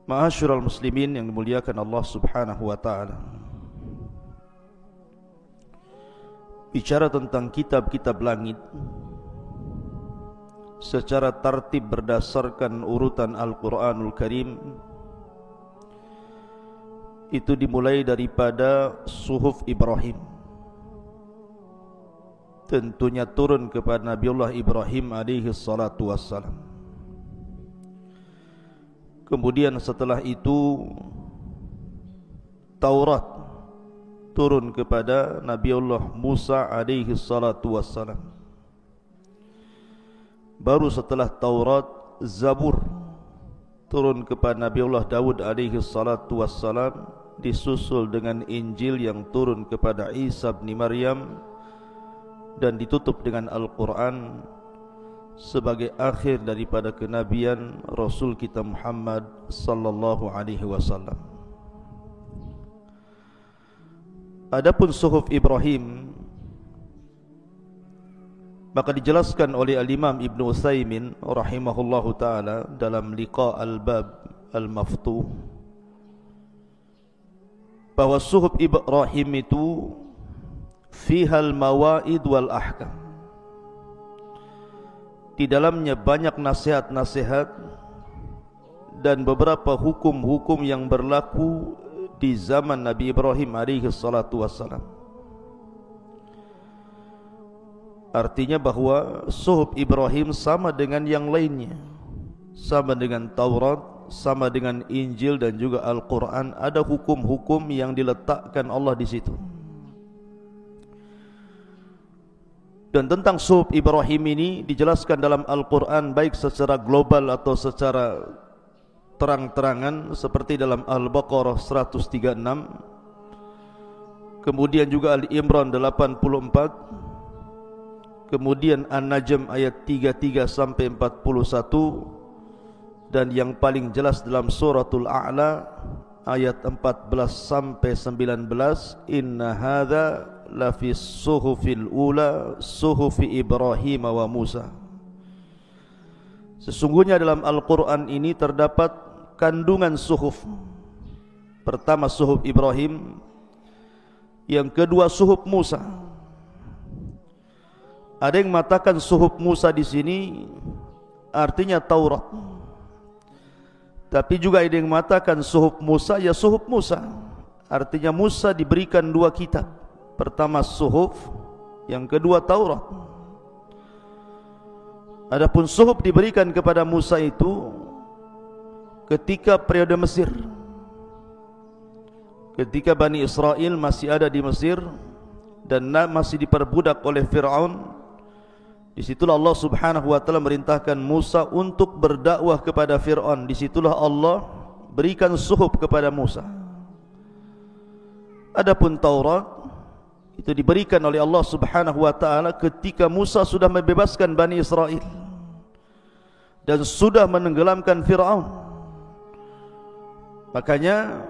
Ma'asyiral muslimin yang dimuliakan Allah Subhanahu wa taala. Bicara tentang kitab-kitab langit secara tertib berdasarkan urutan Al-Qur'anul Karim, itu dimulai daripada suhuf Ibrahim. Tentunya turun kepada Nabiullah Ibrahim alaihi salatu wassalam. Kemudian setelah itu Taurat turun kepada Nabiullah Musa alaihi salatu wassalam. Baru setelah Taurat, Zabur turun kepada Nabiullah Daud alaihi salatu wassalam, disusul dengan Injil yang turun kepada Isa bin Maryam, dan ditutup dengan Al-Quran sebagai akhir daripada kenabian Rasul kita Muhammad sallallahu alaihi wasallam. Adapun suhuf Ibrahim, maka dijelaskan oleh Al-Imam Ibn Utsaimin rahimahullahu ta'ala dalam Liqa Al-Bab Al-Maftuh, bahwa suhuf Ibrahim itu fihal mawaid wal ahkam, di dalamnya banyak nasihat-nasihat dan beberapa hukum-hukum yang berlaku di zaman Nabi Ibrahim alaihi salatu wassalam. Artinya bahwa suhuf Ibrahim sama dengan yang lainnya, sama dengan Taurat, sama dengan Injil dan juga Al-Quran. Ada hukum-hukum yang diletakkan Allah di situ. Dan tentang suhuf Ibrahim ini dijelaskan dalam Al-Quran, baik secara global atau secara terang-terangan, seperti dalam Al-Baqarah 136, kemudian juga Al-Imran 84, kemudian An-Najm ayat 33 sampai 41, dan yang paling jelas dalam suratul A'la ayat 14 sampai 19, inna hadza lafis suhufil ula suhufi Ibrahim wa Musa. Sesungguhnya dalam Al-Quran ini terdapat kandungan suhuf. Pertama suhuf Ibrahim, yang kedua suhuf Musa. Ada yang mengatakan suhuf Musa di sini artinya Taurat, tapi juga ada yang mengatakan suhuf Musa ya suhuf Musa, artinya Musa diberikan dua kitab. Pertama suhuf, yang kedua Taurat. Adapun suhuf diberikan kepada Musa itu ketika periode Mesir, ketika Bani Israel masih ada di Mesir dan masih diperbudak oleh Fir'aun. Disitulah Allah Subhanahu wa ta'ala merintahkan Musa untuk berdakwah kepada Fir'aun. Disitulah Allah berikan suhuf kepada Musa. Adapun Taurat itu diberikan oleh Allah Subhanahu wa ta'ala ketika Musa sudah membebaskan Bani Israel dan sudah menenggelamkan Fir'aun. Makanya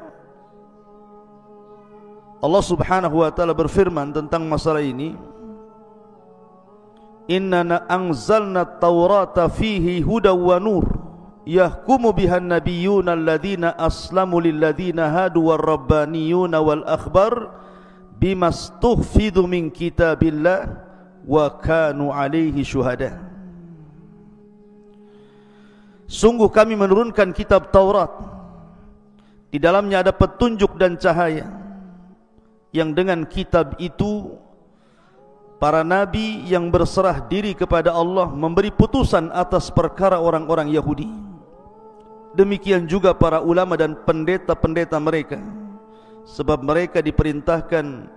Allah Subhanahu wa ta'ala berfirman tentang masalah ini, inna anzalna at-taurata fihi hudaw wa nur yahkumu bihan nabiyyuna alladhina aslamu lilladhina hadu war-rabbaniyuna wal akhbar bimastuhfidhu min kitabillah wa kanu alaihi syuhada. Sungguh kami menurunkan kitab Taurat, di dalamnya ada petunjuk dan cahaya, yang dengan kitab itu para nabi yang berserah diri kepada Allah memberi putusan atas perkara orang-orang Yahudi. Demikian juga para ulama dan pendeta-pendeta mereka, sebab mereka diperintahkan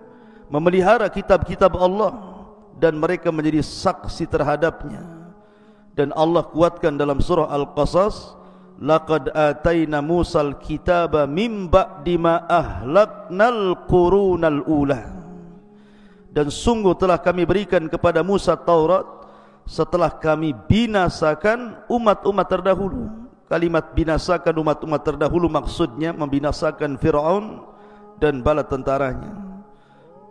memelihara kitab-kitab Allah dan mereka menjadi saksi terhadapnya. Dan Allah kuatkan dalam surah Al-Qasas, laqad ataina Musal kitaba mim ba'di ma ahlaknal qurunal ula. Dan sungguh telah kami berikan kepada Musa Taurat setelah kami binasakan umat-umat terdahulu. Kalimat binasakan umat-umat terdahulu maksudnya membinasakan Fir'aun dan bala tentaranya.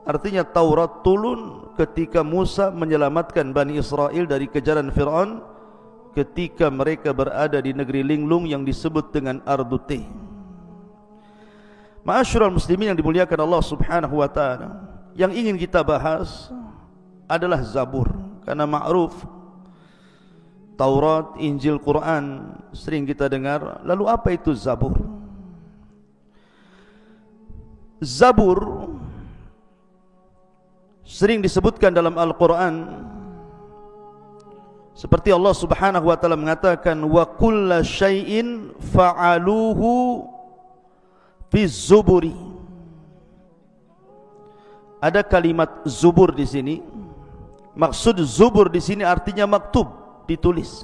Artinya Taurat turun ketika Musa menyelamatkan Bani Israel dari kejaran Fir'aun ketika mereka berada di negeri linglung yang disebut dengan Ardutih. Ma'asyiral muslimin yang dimuliakan Allah Subhanahu wa taala, yang ingin kita bahas adalah Zabur. Karena ma'ruf Taurat, Injil, Quran sering kita dengar. Lalu apa itu Zabur? Zabur sering disebutkan dalam Al-Quran, seperti Allah Subhanahu wa taala mengatakan, wa kulla syai'in fa'aluhu fi zuburi. Ada kalimat zubur di sini. Maksud zubur di sini artinya maktub, ditulis.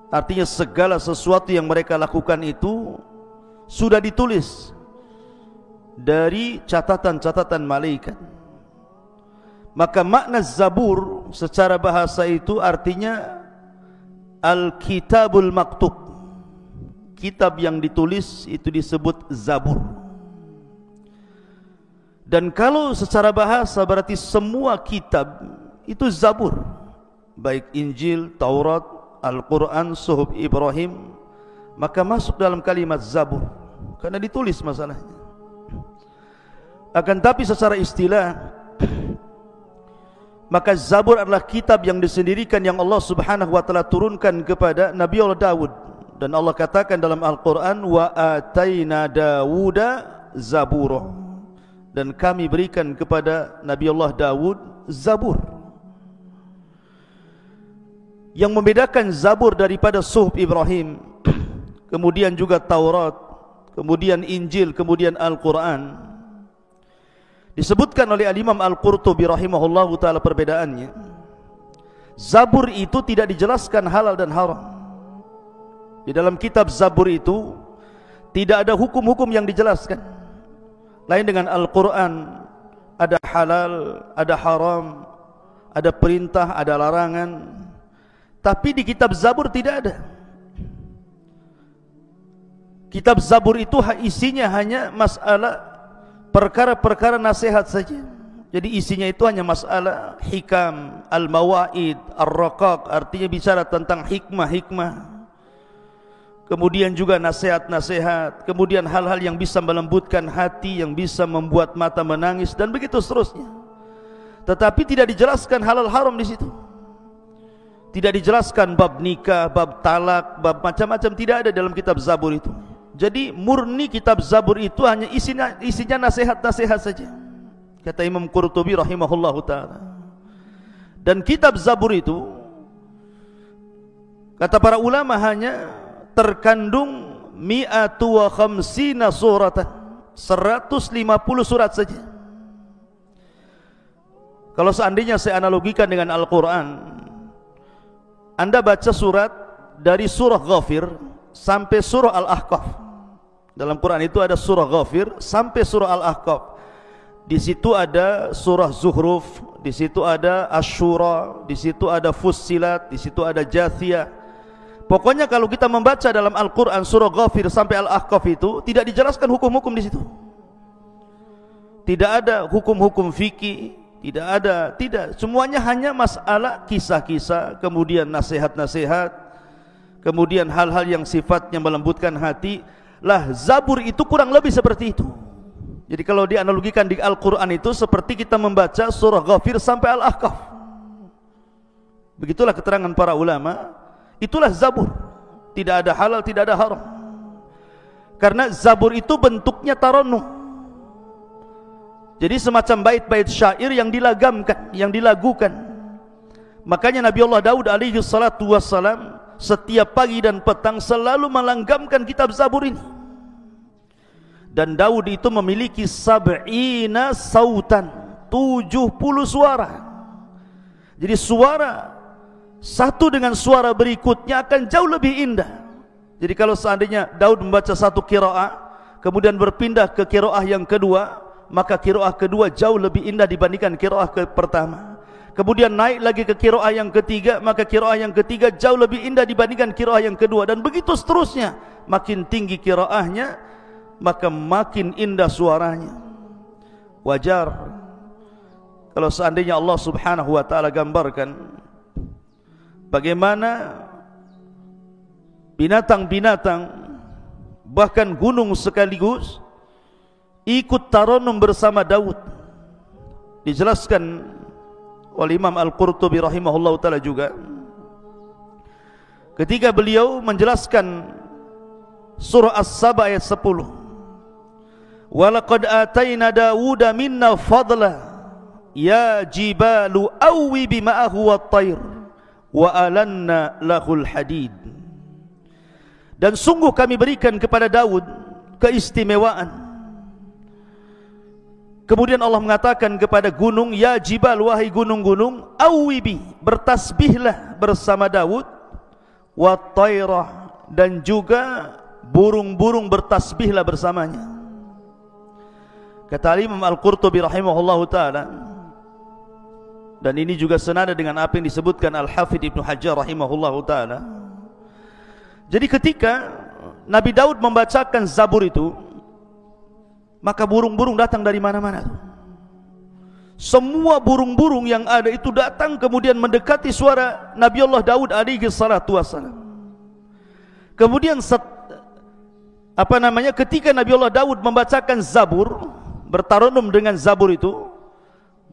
Artinya segala sesuatu yang mereka lakukan itu sudah ditulis dari catatan-catatan malaikat. Maka makna Zabur secara bahasa itu artinya Al-Kitabul Maktub. Kitab yang ditulis itu disebut Zabur. Dan kalau secara bahasa berarti semua kitab itu Zabur, baik Injil, Taurat, Al-Quran, Suhuf Ibrahim, maka masuk dalam kalimat Zabur, karena ditulis masalahnya. Akan tapi secara istilah, maka Zabur adalah kitab yang disendirikan yang Allah Subhanahu wa taala turunkan kepada Nabi Allah Daud. Dan Allah katakan dalam Al-Quran, wa ataina Dawuda Zabura, dan kami berikan kepada Nabi Allah Daud Zabur. Yang membedakan Zabur daripada Suhuf Ibrahim, kemudian juga Taurat, kemudian Injil, kemudian Al-Quran, disebutkan oleh Al-Imam Al-Qurtubi rahimahullahu ta'ala perbedaannya. Zabur itu tidak dijelaskan halal dan haram. Di dalam kitab Zabur itu tidak ada hukum-hukum yang dijelaskan. Lain dengan Al-Quran, ada halal, ada haram, ada perintah, ada larangan. Tapi di kitab Zabur tidak ada. Kitab Zabur itu isinya hanya masalah perkara-perkara nasihat saja. Jadi isinya itu hanya masalah hikam, al-mawaid, ar-raqaq, artinya bicara tentang hikmah-hikmah. Kemudian juga nasihat-nasihat, kemudian hal-hal yang bisa melembutkan hati, yang bisa membuat mata menangis, dan begitu seterusnya. Tetapi tidak dijelaskan halal haram di situ. Tidak dijelaskan bab nikah, bab talak, bab macam-macam, tidak ada dalam kitab Zabur itu. Jadi murni kitab Zabur itu hanya isinya nasihat-nasihat saja, kata Imam Qurtubi rahimahullahu ta'ala. Dan kitab Zabur itu, kata para ulama, hanya terkandung 150 suratan, 150 surat saja. Kalau seandainya saya analogikan dengan Al-Quran, Anda baca surat dari surah Ghafir sampai surah Al-Ahqaf. Dalam Quran itu ada surah Ghafir sampai surah Al-Ahqaf. Di situ ada surah Zuhruf, di situ ada Asy-Syura, di situ ada Fussilat, di situ ada Jathiyah. Pokoknya kalau kita membaca dalam Al-Quran surah Ghafir sampai Al-Ahqaf itu tidak dijelaskan hukum-hukum di situ. Tidak ada hukum-hukum fikih, tidak. Semuanya hanya masalah kisah-kisah, kemudian nasihat-nasihat, kemudian hal-hal yang sifatnya melembutkan hati. Lah, Zabur itu kurang lebih seperti itu. Jadi kalau dianalogikan di Al-Quran itu seperti kita membaca surah Ghafir sampai Al-Ahqaf. Begitulah keterangan para ulama. Itulah Zabur. Tidak ada halal, tidak ada haram. Karena Zabur itu bentuknya taranum. Jadi semacam bait-bait syair yang dilagamkan, yang dilagukan. Makanya Nabi Allah Daud alaihi salatu wassalam setiap pagi dan petang selalu melanggamkan kitab Zabur ini. Dan Daud itu memiliki 70 sautan, 70 suara. Jadi suara satu dengan suara berikutnya akan jauh lebih indah. Jadi kalau seandainya Daud membaca satu qiraah, kemudian berpindah ke qiraah yang kedua, maka qiraah kedua jauh lebih indah dibandingkan qiraah pertama. Kemudian naik lagi ke qiraah yang ketiga, maka qiraah yang ketiga jauh lebih indah dibandingkan qiraah yang kedua, dan begitu seterusnya. Makin tinggi qiraahnya, maka makin indah suaranya. Wajar kalau seandainya Allah Subhanahu wa taala gambarkan bagaimana binatang-binatang, bahkan gunung sekaligus ikut taranum bersama Daud. Dijelaskan oleh Imam Al-Qurtubi rahimahullah ta'ala juga ketika beliau menjelaskan surah As-Saba ayat 10, walaqad atayna Dawuda minna fadla ya jibalu awwi bima'ahu wat-tayr wa alanna lahul hadid. Dan sungguh kami berikan kepada Daud keistimewaan. Kemudian Allah mengatakan kepada gunung, ya jibal, wahai gunung-gunung, awwibi, bertasbihlah bersama Daud, wat-tayrah, dan juga burung-burung bertasbihlah bersamanya. Kata Imam Al-Qurtubi rahimahullahu ta'ala, dan ini juga senada dengan apa yang disebutkan Al-Hafidh Ibnu Hajar rahimahullahu ta'ala. Jadi ketika Nabi Daud membacakan Zabur itu, maka burung-burung datang dari mana-mana. Semua burung-burung yang ada itu datang kemudian mendekati suara Nabi Allah Daud alaihi salatu wassalam. Kemudian ketika Nabi Allah Daud membacakan Zabur, bertaranum dengan Zabur itu,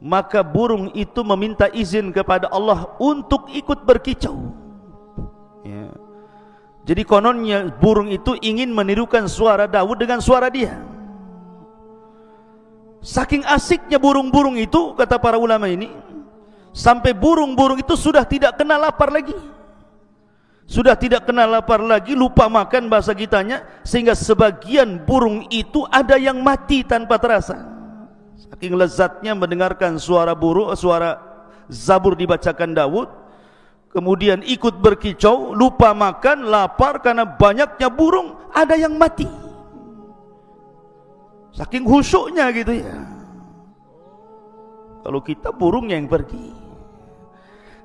maka burung itu meminta izin kepada Allah untuk ikut berkicau. Ya. Jadi kononnya burung itu ingin menirukan suara Daud dengan suara dia. Saking asiknya burung-burung itu, kata para ulama ini, sampai burung-burung itu sudah tidak kenal lapar lagi. Sudah tidak kenal lapar lagi, lupa makan bahasa kitanya, sehingga sebagian burung itu ada yang mati tanpa terasa. Saking lezatnya mendengarkan suara Zabur dibacakan Daud, kemudian ikut berkicau, lupa makan, lapar karena banyaknya burung, ada yang mati. Saking khusyuknya gitu ya. Kalau kita burungnya yang pergi.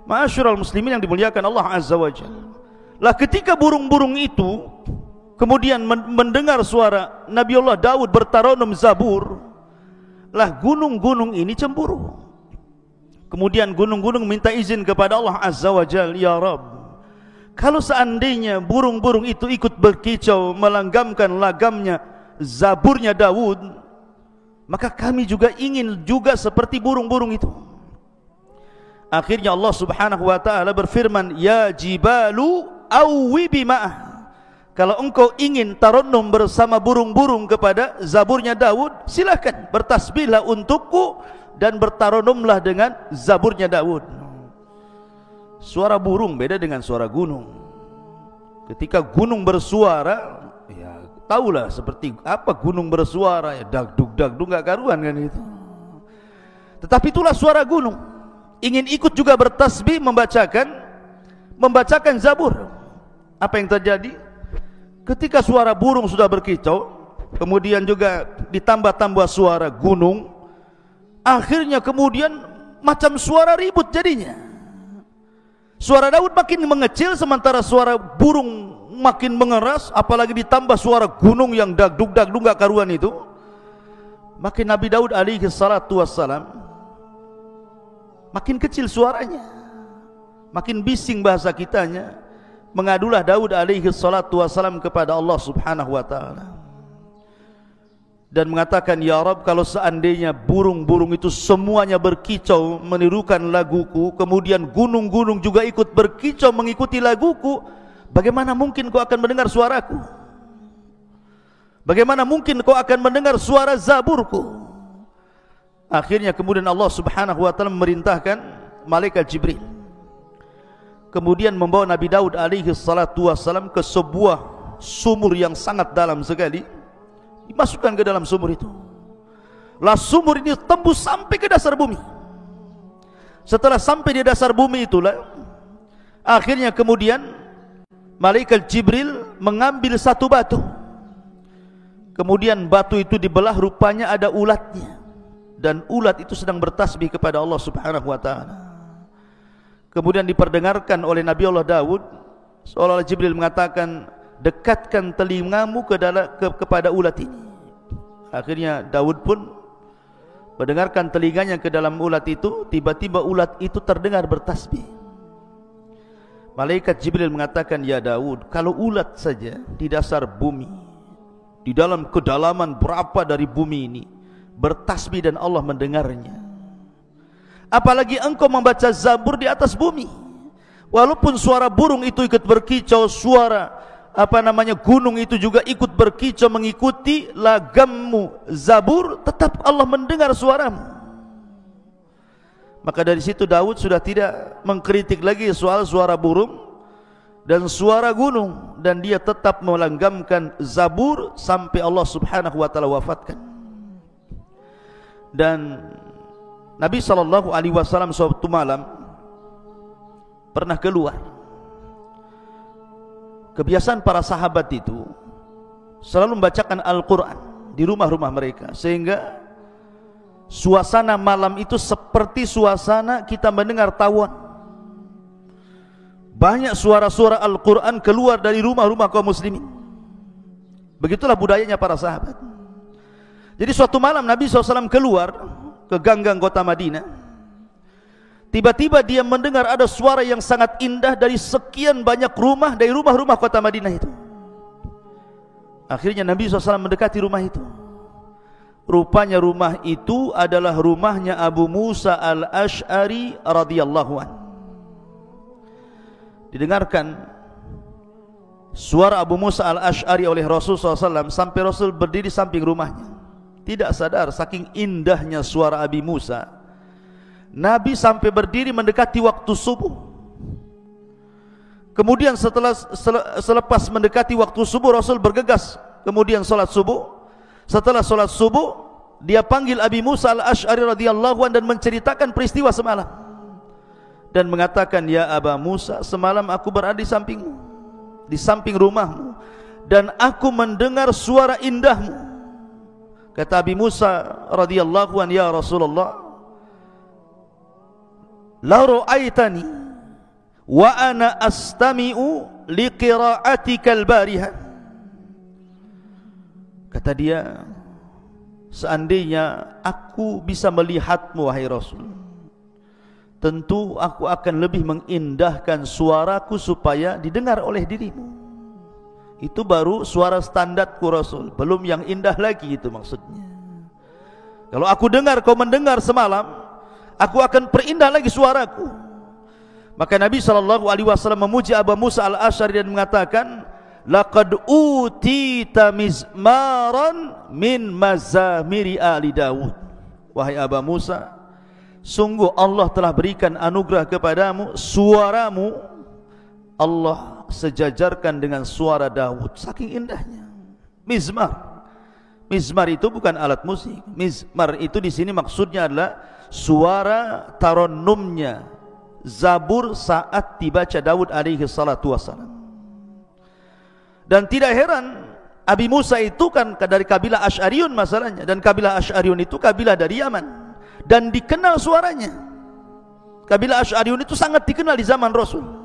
Ma'asyiral muslimin yang dimuliakan Allah Azza wa Jalla. Lah ketika burung-burung itu kemudian mendengar suara Nabi Allah Daud bertaranum Zabur, lah gunung-gunung ini cemburu. Kemudian gunung-gunung minta izin kepada Allah Azza wa Jalla, ya Rabb, kalau seandainya burung-burung itu ikut berkicau melanggamkan lagamnya Zaburnya Daud, maka kami juga ingin juga seperti burung-burung itu. Akhirnya Allah Subhanahu wa ta'ala berfirman, ya jibalu awwibi ma'ah, kalau engkau ingin taranum bersama burung-burung kepada Zaburnya Daud, silakan bertasbihlah untukku dan bertaranumlah dengan Zaburnya Daud. Suara burung beda dengan suara gunung. Ketika gunung bersuara, ya tahulah seperti apa gunung bersuara, ya dagdug gak karuan kan itu. Tetapi itulah suara gunung, ingin ikut juga bertasbih membacakan Zabur. Apa yang terjadi? Ketika suara burung sudah berkicau, kemudian juga ditambah-tambah suara gunung, akhirnya kemudian macam suara ribut jadinya. Suara Daud makin mengecil sementara suara burung makin mengeras, apalagi ditambah suara gunung yang dagdug gak karuan itu. Makin Nabi Daud alaihi salatu wassalam makin kecil suaranya, makin bising bahasa kitanya. Mengadulah Daud alaihi salatu wassalam kepada Allah Subhanahu wa ta'ala dan mengatakan, ya Rabb, kalau seandainya burung-burung itu semuanya berkicau menirukan laguku, kemudian gunung-gunung juga ikut berkicau mengikuti laguku, bagaimana mungkin kau akan mendengar suaraku? Bagaimana mungkin kau akan mendengar suara Zaburku? Akhirnya kemudian Allah Subhanahu wa ta'ala memerintahkan malaikat Jibril, kemudian membawa Nabi Daud alaihi salatu wassalam ke sebuah sumur yang sangat dalam sekali. Dimasukkan ke dalam sumur itu. Lah sumur ini tembus sampai ke dasar bumi. Setelah sampai di dasar bumi itulah, akhirnya kemudian malaikat Jibril mengambil satu batu. Kemudian batu itu dibelah, rupanya ada ulatnya, dan ulat itu sedang bertasbih kepada Allah Subhanahu wa ta'ala. Kemudian diperdengarkan oleh Nabi Allah Daud, seolah-olah Jibril mengatakan, dekatkan telingamu kepada ulat ini. Akhirnya Daud pun mendengarkan telinganya ke dalam ulat itu. Tiba-tiba ulat itu terdengar bertasbih. Malaikat Jibril mengatakan, ya Daud, kalau ulat saja di dasar bumi, di dalam kedalaman berapa dari bumi ini, bertasbih dan Allah mendengarnya, apalagi engkau membaca Zabur di atas bumi. Walaupun suara burung itu ikut berkicau, suara gunung itu juga ikut berkicau mengikuti lagammu Zabur, tetap Allah mendengar suaramu. Maka dari situ Daud sudah tidak mengkritik lagi soal suara burung dan suara gunung, dan dia tetap melanggamkan Zabur sampai Allah Subhanahu wa taala wafatkan. Dan Nabi SAW suatu malam pernah keluar. Kebiasaan para sahabat itu selalu membacakan Al-Quran di rumah-rumah mereka, sehingga suasana malam itu seperti suasana kita mendengar tawon. Banyak suara-suara Al-Quran keluar dari rumah-rumah kaum muslimin. Begitulah budayanya para sahabat. Jadi suatu malam Nabi SAW keluar ke ganggang kota Madinah. Tiba-tiba dia mendengar ada suara yang sangat indah dari sekian banyak rumah, dari rumah-rumah kota Madinah itu. Akhirnya Nabi SAW mendekati rumah itu. Rupanya rumah itu adalah rumahnya Abu Musa al-Ash'ari radhiyallahu anhu. Didengarkan suara Abu Musa al-Ash'ari oleh Rasul SAW sampai Rasul berdiri samping rumahnya. Tidak sadar saking indahnya suara Abi Musa, Nabi sampai berdiri mendekati waktu subuh. Kemudian selepas mendekati waktu subuh, Rasul bergegas kemudian sholat subuh. Setelah sholat subuh, dia panggil Abi Musa al-Ash'ari radhiyallahu anhu dan menceritakan peristiwa semalam, dan mengatakan, ya Aba Musa, semalam aku berada di sampingmu, di samping rumahmu, dan aku mendengar suara indahmu. Kata Abi Musa radhiyallahu anhu, ya Rasulullah, la ra'aitani wa ana astami'u liqira'atikal bariha. Kata dia, seandainya aku bisa melihatmu wahai Rasul, tentu aku akan lebih mengindahkan suaraku supaya didengar oleh dirimu. Itu baru suara standarku Rasul, belum yang indah lagi itu maksudnya. Kalau aku dengar kau mendengar semalam, aku akan perindah lagi suaraku. Maka Nabi SAW memuji Abu Musa al-Ash'ari dan mengatakan, laqad utita mizmaran min mazamiri ali Daud. Wahai Abu Musa, sungguh Allah telah berikan anugerah kepadamu, suaramu Allah sejajarkan dengan suara Daud, saking indahnya. Mizmar, mizmar itu bukan alat musik. Mizmar itu di sini maksudnya adalah suara tarannumnya Zabur saat dibaca Daud alaihi salatu wassalam. Dan tidak heran, Abi Musa itu kan dari kabilah Asy'ariyun masalahnya, dan kabilah Asy'ariyun itu kabilah dari Yaman, dan dikenal suaranya. Kabilah Asy'ariyun itu sangat dikenal di zaman Rasul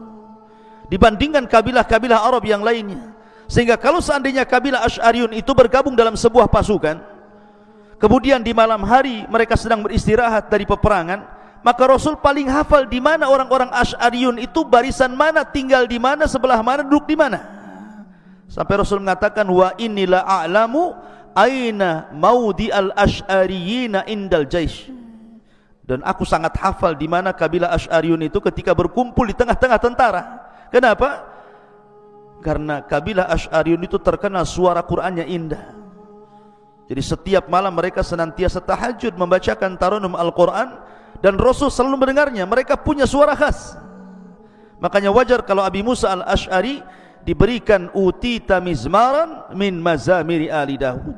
dibandingkan kabilah-kabilah Arab yang lainnya. Sehingga kalau seandainya kabilah Asy'ariyun itu bergabung dalam sebuah pasukan, kemudian di malam hari mereka sedang beristirahat dari peperangan, maka Rasul paling hafal di mana orang-orang Asy'ariyun itu, barisan mana, tinggal di mana, sebelah mana, duduk di mana. Sampai Rasul mengatakan, wa inni la a'lamu aina maudi al-Asy'ariyina indal jaish. Dan aku sangat hafal di mana kabilah Asy'ariyun itu ketika berkumpul di tengah-tengah tentara. Kenapa? Karena kabilah Asy'ariyun itu terkenal suara Qur'annya indah. Jadi setiap malam mereka senantiasa tahajud membacakan tarannum Al-Quran, dan Rasul selalu mendengarnya. Mereka punya suara khas. Makanya wajar kalau Abi Musa al-Ash'ari diberikan utita mizmaran min mazamiri ali Daud.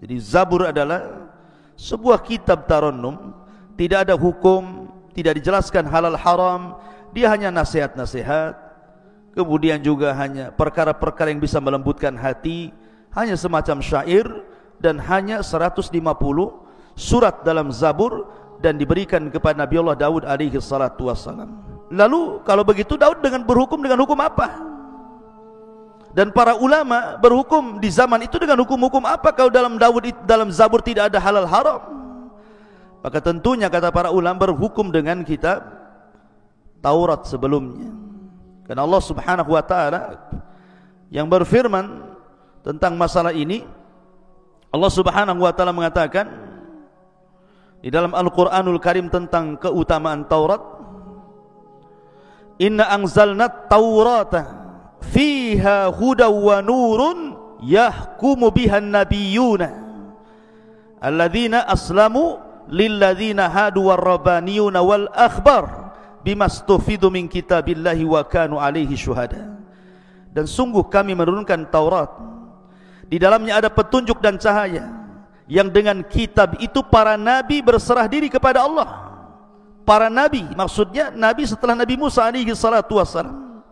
Jadi Zabur adalah sebuah kitab tarannum, tidak ada hukum, tidak dijelaskan halal haram, dia hanya nasihat-nasihat, kemudian juga hanya perkara-perkara yang bisa melembutkan hati, hanya semacam syair, dan hanya 150 surat dalam Zabur, dan diberikan kepada Nabi Allah Daud alaihi salatu wassalam. Lalu kalau begitu Daud berhukum dengan hukum apa? Dan para ulama berhukum di zaman itu dengan hukum-hukum apa kalau dalam Zabur tidak ada halal haram? Maka tentunya kata para ulama berhukum dengan kitab Taurat sebelumnya. Karena Allah Subhanahu wa taala yang berfirman tentang masalah ini, Allah Subhanahu wa taala mengatakan di dalam Al-Qur'anul Karim tentang keutamaan Taurat, "Inna anzalna at-taurata fiha hudaw wa nurun yahkumu bihan nabiyyuna alladzina aslamu lilladzina hadu war-rabbaniyuna wal akhbar bimastufidu min kitabillahi wa kanu alaihi syuhada." Dan sungguh kami menurunkan Taurat, di dalamnya ada petunjuk dan cahaya, yang dengan kitab itu para nabi berserah diri kepada Allah. Para nabi, maksudnya nabi setelah Nabi Musa alaihi salatu wassalam,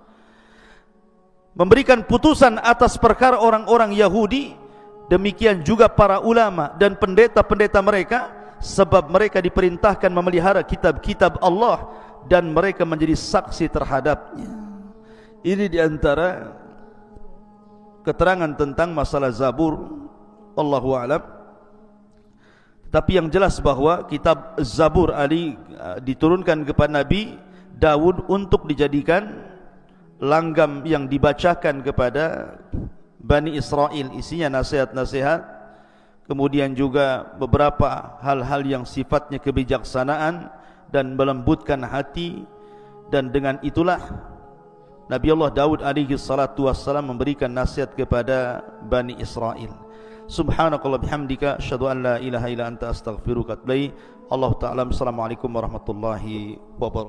memberikan putusan atas perkara orang-orang Yahudi. Demikian juga para ulama dan pendeta-pendeta mereka, sebab mereka diperintahkan memelihara kitab-kitab Allah dan mereka menjadi saksi terhadapnya. Ini diantara keterangan tentang masalah Zabur, wallahu a'lam. Tapi yang jelas bahwa kitab Zabur diturunkan kepada Nabi Daud untuk dijadikan langgam yang dibacakan kepada Bani Israel. Isinya nasihat-nasihat, kemudian juga beberapa hal-hal yang sifatnya kebijaksanaan dan melembutkan hati. Dan dengan itulah Nabi Allah Daud alaihi salatu wassalam memberikan nasihat kepada Bani Israel. Subhanakallah bihamdika asyhadu an la ilaha illa anta astaghfiruka wa atubu ilaik. Allah Ta'ala. Assalamualaikum warahmatullahi wabarakatuh.